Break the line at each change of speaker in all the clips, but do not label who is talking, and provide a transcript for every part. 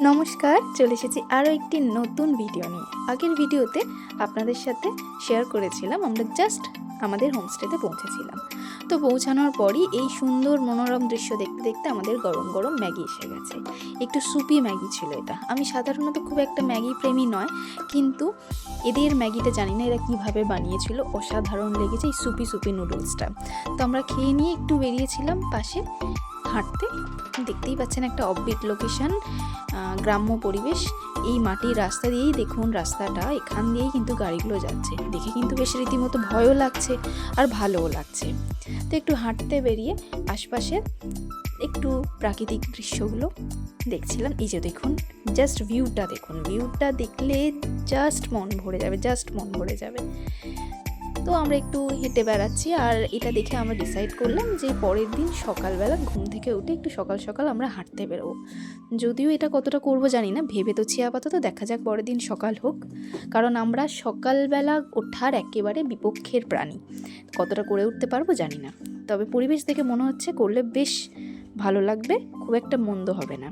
নমস্কার, চলে এসেছি আরও একটি নতুন ভিডিও নিয়ে। আগের ভিডিওতে আপনাদের সাথে শেয়ার করেছিলাম আমরা জাস্ট আমাদের হোমস্টেতে পৌঁছেছিলাম। তো পৌঁছানোর পরই এই সুন্দর মনোরম দৃশ্য দেখতে দেখতে আমাদের গরম গরম ম্যাগি এসে গেছে। একটু সুপি ম্যাগি ছিল এটা। আমি সাধারণত খুব একটা ম্যাগি প্রেমী নয়, কিন্তু এদের ম্যাগিটা জানি না এরা কীভাবে বানিয়েছিল, অসাধারণ লেগেছে এই সুপি সুপি নুডলসটা। তো আমরা খেয়ে নিয়ে একটু বেরিয়েছিলাম পাশে হাঁটতে। দেখতেই পাচ্ছেন একটা অফবিট লোকেশন, গ্রাম্য পরিবেশ। এই মাটির রাস্তা দিয়েই দেখুন, রাস্তাটা এখান দিয়েই কিন্তু গাড়িগুলো যাচ্ছে। দেখে কিন্তু বেশ রীতিমতো ভয়ও লাগছে আর ভালোও লাগছে। তো একটু হাঁটতে বেরিয়ে আশপাশের একটু প্রাকৃতিক দৃশ্যগুলো দেখছিলাম। এই যে দেখুন, জাস্ট ভিউটা দেখুন, ভিউটা দেখলে জাস্ট মন ভরে যাবে। তো আমরা একটু হেঁটে বেড়াচ্ছি, আর এটা দেখে আমরা ডিসাইড করলাম যে পরের দিন সকালবেলা ঘুম থেকে উঠে একটু সকাল সকাল আমরা হাঁটতে বেরোবো। যদিও এটা কতটা করব জানি না, ভেবে তো আপাতত দেখা যাক পরের দিন সকাল হোক, কারণ আমরা সকালবেলা ওঠার একেবারে বিপক্ষের প্রাণী। কতটা করে উঠতে পারবো জানি না, তবে পরিবেশ দেখে মনে হচ্ছে করলে বেশ ভালো লাগবে, খুব একটা মন্দ হবে না।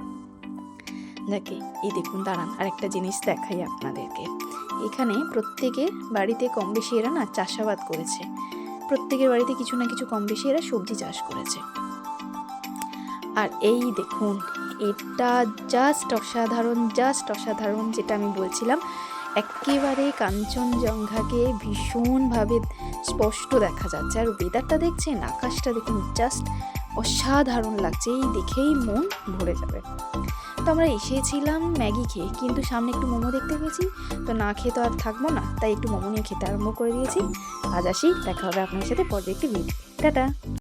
দেখে এই দেখুন, দাঁড়ান আর একটা জিনিস দেখাই আপনাদেরকে। এখানে প্রত্যেকের বাড়িতে কম বেশি এরা না চাষাবাদ করেছে, প্রত্যেকের বাড়িতে কিছু না কিছু কম বেশি এরা সবজি চাষ করেছে। আর এই দেখুন, এটা জাস্ট অসাধারণ, যেটা আমি বলছিলাম, একেবারে কাঞ্চনজঙ্ঘাকে ভীষণভাবে স্পষ্ট দেখা যাচ্ছে। আর ওয়েদারটা দেখছেন, আকাশটা দেখুন, জাস্ট অসাধারণ লাগছে, এই দেখেই মন ভরে যাবে। তো আমরা এসেছিলাম ম্যাগি খেয়ে, কিন্তু সামনে একটু মোমো দেখতে পেয়েছি, তো না খেয়ে তো আর থাকবো না, তাই একটু মোমো নিয়ে খেতে আরম্ভ করে দিয়েছি। আজ আসি, দেখা হবে আপনার সাথে পরে একটি ভিডিও। টাটা।